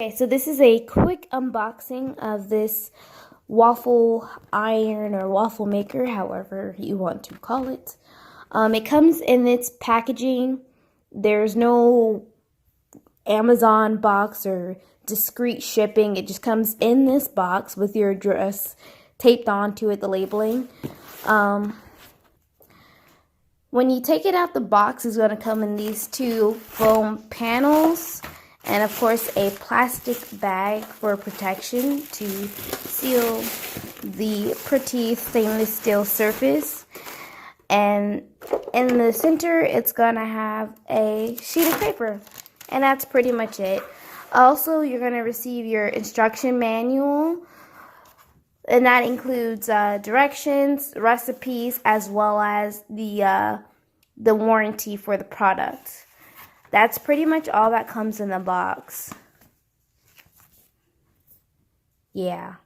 Okay, so this is a quick unboxing of this waffle iron or waffle maker, however you want to call it. It comes in its packaging. There's no Amazon box or discreet shipping. It just comes in this box with your address taped onto it, the labeling. When you take it out, the box is going to come in these two foam panels. And of course, a plastic bag for protection to seal the pretty stainless steel surface. And in the center, it's gonna have a sheet of paper. And that's pretty much it. Also, you're gonna receive your instruction manual. And that includes directions, recipes, as well as the warranty for the product. That's pretty much all that comes in the box. Yeah.